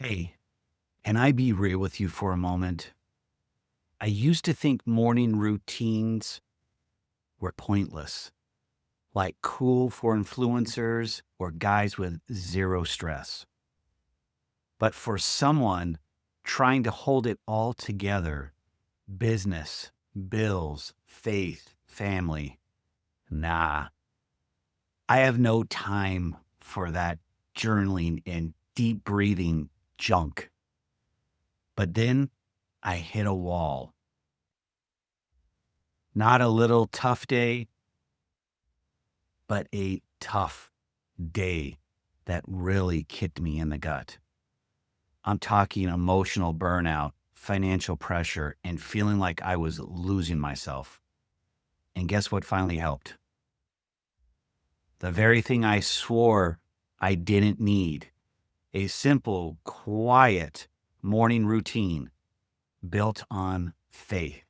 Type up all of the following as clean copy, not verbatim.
Hey, can I be real with you for a moment? I used to think morning routines were pointless, like cool for influencers or guys with zero stress. But for someone trying to hold it all together, business, bills, faith, family, nah, I have no time for that journaling and deep breathing junk. But then I hit a wall. Not a little tough day, but a tough day that really kicked me in the gut. I'm talking emotional burnout, financial pressure, and feeling like I was losing myself. And guess what finally helped? The very thing I swore I didn't need, a simple, quiet morning routine built on faith.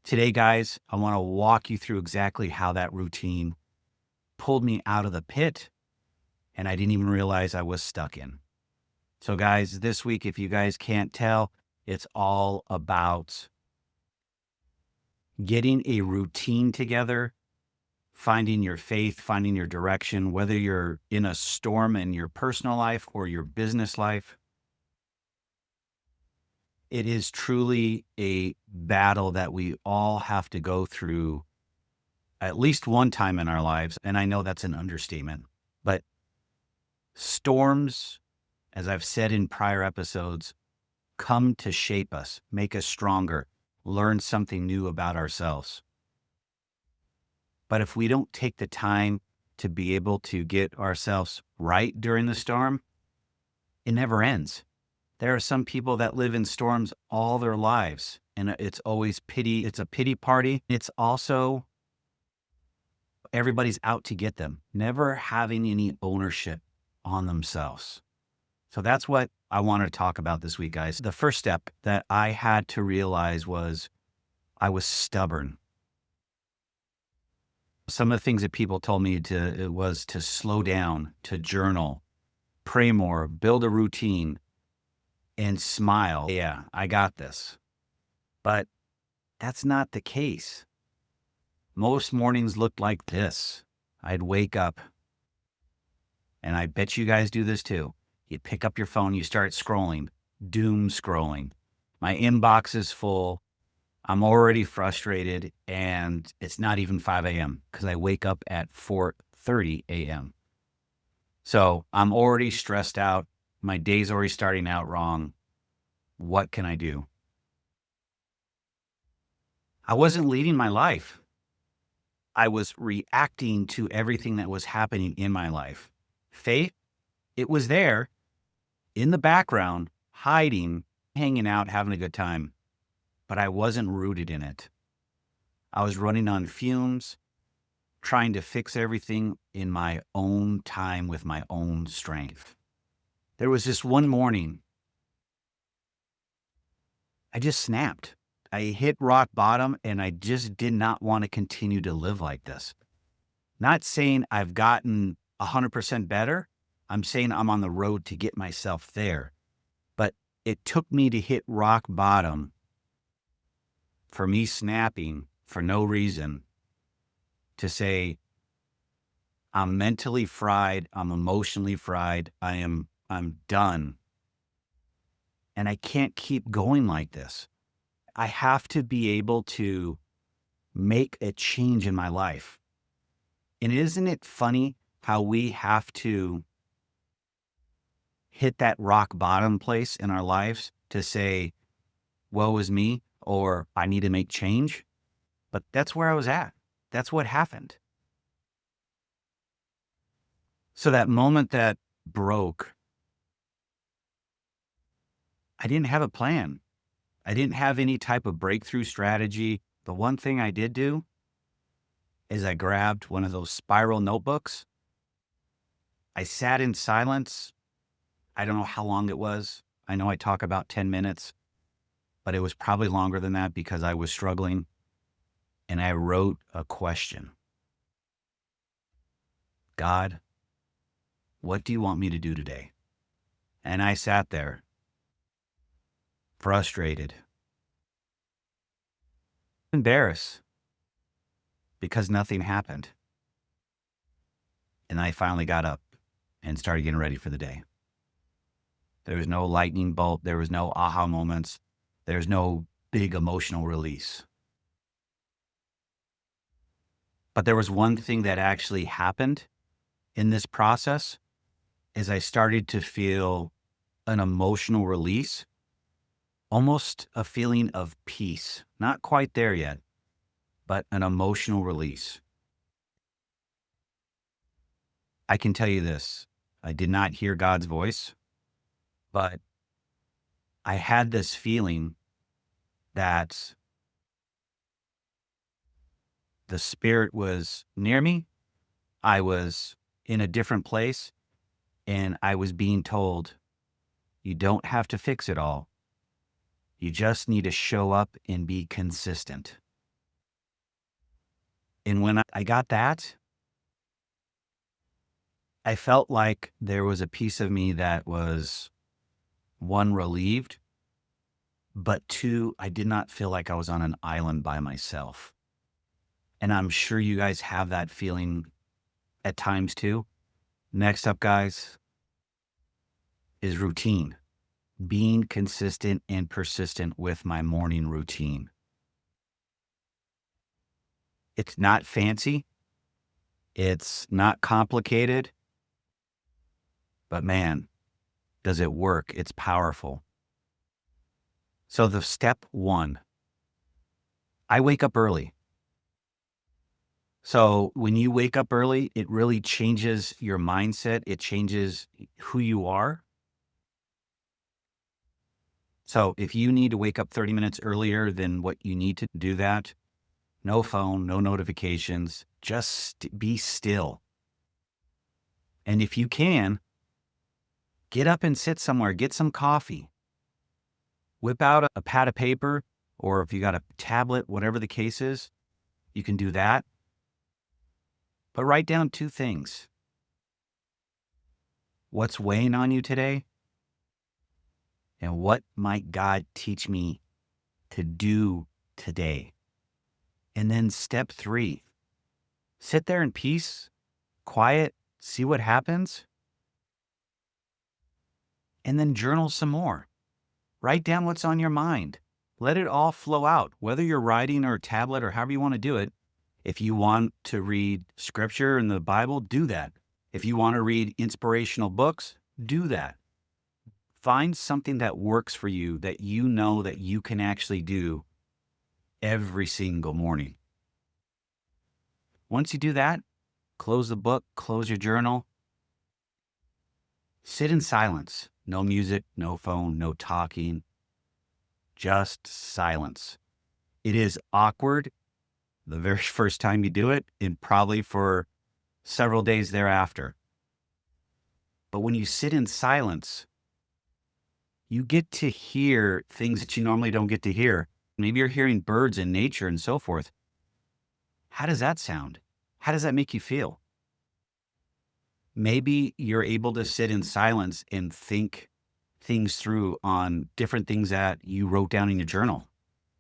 Today, guys, I want to walk you through exactly how that routine pulled me out of the pit and I didn't even realize I was stuck in. So, guys, this week, if you guys can't tell, it's all about getting a routine together, finding your faith, finding your direction, whether you're in a storm in your personal life or your business life. It is truly a battle that we all have to go through at least one time in our lives. And I know that's an understatement, but storms, as I've said in prior episodes, come to shape us, make us stronger, learn something new about ourselves. But if we don't take the time to be able to get ourselves right during the storm, it never ends. There are some people that live in storms all their lives, and it's always pity. It's a pity party. It's also everybody's out to get them, never having any ownership on themselves. So that's what I wanted to talk about this week, guys. The first step that I had to realize was I was stubborn. Some of the things that people told me it was to slow down, to journal, pray more, build a routine, and smile. Yeah, I got this. But that's not the case. Most mornings looked like this. I'd wake up, and I bet you guys do this too. You pick up your phone, you start scrolling, doom scrolling. My inbox is full. I'm already frustrated, and it's not even 5 a.m. because I wake up at 4:30 a.m. So I'm already stressed out. My day's already starting out wrong. What can I do? I wasn't leading my life. I was reacting to everything that was happening in my life. Faith, it was there in the background, hiding, hanging out, having a good time, but I wasn't rooted in it. I was running on fumes, trying to fix everything in my own time with my own strength. There was this one morning, I just snapped. I hit rock bottom and I just did not want to continue to live like this. Not saying I've gotten 100% better. I'm saying I'm on the road to get myself there. But it took me to hit rock bottom for me snapping for no reason to say, I'm mentally fried. I'm emotionally fried. I'm done. And I can't keep going like this. I have to be able to make a change in my life. And isn't it funny how we have to hit that rock bottom place in our lives to say, woe is me, or I need to make change? But that's where I was at. That's what happened. So that moment that broke, I didn't have a plan. I didn't have any type of breakthrough strategy. The one thing I did do is I grabbed one of those spiral notebooks. I sat in silence. I don't know how long it was. I know I talk about 10 minutes, but it was probably longer than that because I was struggling. And I wrote a question: God, what do you want me to do today? And I sat there, frustrated, embarrassed because nothing happened. And I finally got up and started getting ready for the day. There was no lightning bolt. There was no aha moments. There's no big emotional release. But there was one thing that actually happened in this process is I started to feel an emotional release, almost a feeling of peace. Not quite there yet, but an emotional release. I can tell you this. I did not hear God's voice, but I had this feeling that the Spirit was near me. I was in a different place, and I was being told, you don't have to fix it all. You just need to show up and be consistent. And when I got that, I felt like there was a piece of me that was, one, relieved, but two, I did not feel like I was on an island by myself. And I'm sure you guys have that feeling at times too. Next up, guys, is routine. Being consistent and persistent with my morning routine. It's not fancy. It's not complicated. But man, does it work? It's powerful. So the step one, I wake up early. So when you wake up early, it really changes your mindset. It changes who you are. So if you need to wake up 30 minutes earlier than what you need to do that, no phone, no notifications, just be still. And if you can, get up and sit somewhere, get some coffee, whip out a pad of paper, or if you got a tablet, whatever the case is, you can do that. But write down two things. What's weighing on you today? And what might God teach me to do today? And then step three, sit there in peace, quiet, see what happens, and then journal some more. Write down what's on your mind. Let it all flow out, whether you're writing or a tablet or however you want to do it. If you want to read scripture in the Bible, do that. If you want to read inspirational books, do that. Find something that works for you that you know that you can actually do every single morning. Once you do that, close the book, close your journal, sit in silence. No music, no phone, no talking, just silence. It is awkward the very first time you do it and probably for several days thereafter. But when you sit in silence, you get to hear things that you normally don't get to hear. Maybe you're hearing birds in nature and so forth. How does that sound? How does that make you feel? Maybe you're able to sit in silence and think things through on different things that you wrote down in your journal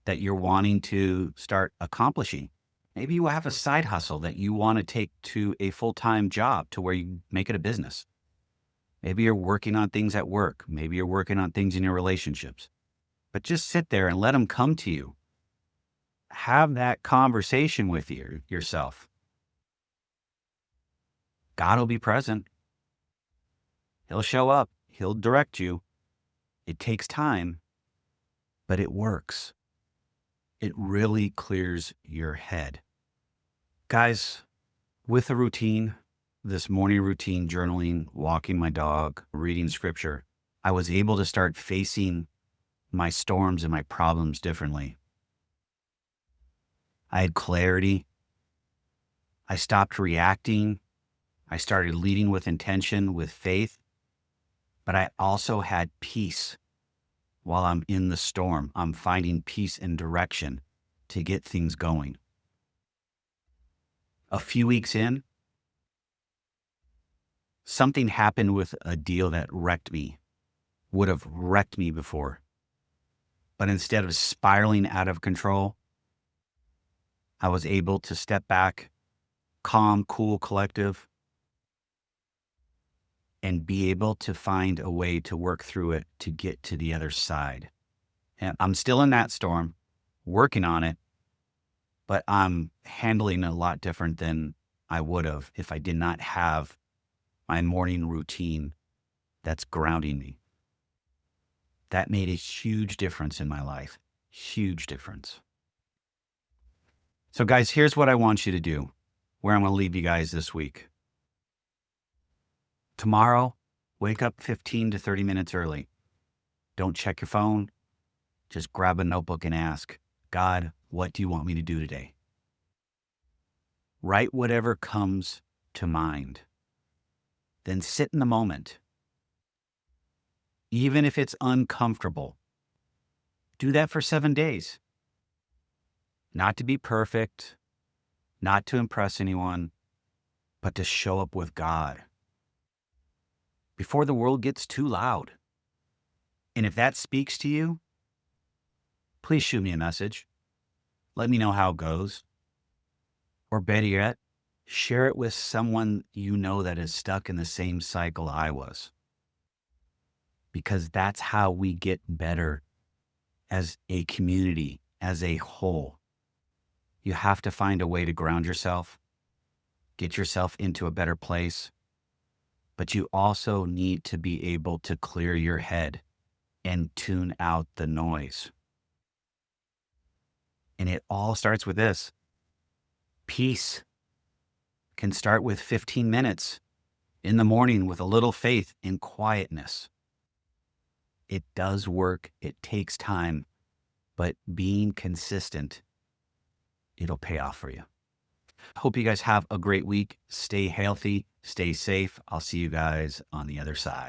that you're wanting to start accomplishing. Maybe you have a side hustle that you want to take to a full-time job to where you make it a business. Maybe you're working on things at work. Maybe you're working on things in your relationships. But just sit there and let them come to you. Have that conversation with yourself. God will be present. He'll show up. He'll direct you. It takes time, but it works. It really clears your head. Guys, with a routine, this morning routine, journaling, walking my dog, reading scripture, I was able to start facing my storms and my problems differently. I had clarity. I stopped reacting. I started leading with intention, with faith. But I also had peace while I'm in the storm. I'm finding peace and direction to get things going. A few weeks in, something happened with a deal that wrecked me. would have wrecked me before. But instead of spiraling out of control, I was able to step back, calm, cool, collective, and be able to find a way to work through it to get to the other side. And I'm still in that storm, working on it, but I'm handling it a lot different than I would have if I did not have my morning routine that's grounding me. That made a huge difference in my life. Huge difference. So, guys, here's what I want you to do, where I'm going to leave you guys this week. Tomorrow, wake up 15 to 30 minutes early. Don't check your phone. Just grab a notebook and ask, God, what do you want me to do today? Write whatever comes to mind. Then sit in the moment. Even if it's uncomfortable, do that for 7 days. Not to be perfect, not to impress anyone, but to show up with God before the world gets too loud. And if that speaks to you, please shoot me a message. Let me know how it goes. Or better yet, share it with someone you know that is stuck in the same cycle I was. Because that's how we get better as a community, as a whole. You have to find a way to ground yourself, get yourself into a better place, but you also need to be able to clear your head and tune out the noise. And it all starts with this. Peace can start with 15 minutes in the morning with a little faith in quietness. It does work. It takes time, but being consistent, it'll pay off for you. Hope you guys have a great week. Stay healthy, stay safe. I'll see you guys on the other side.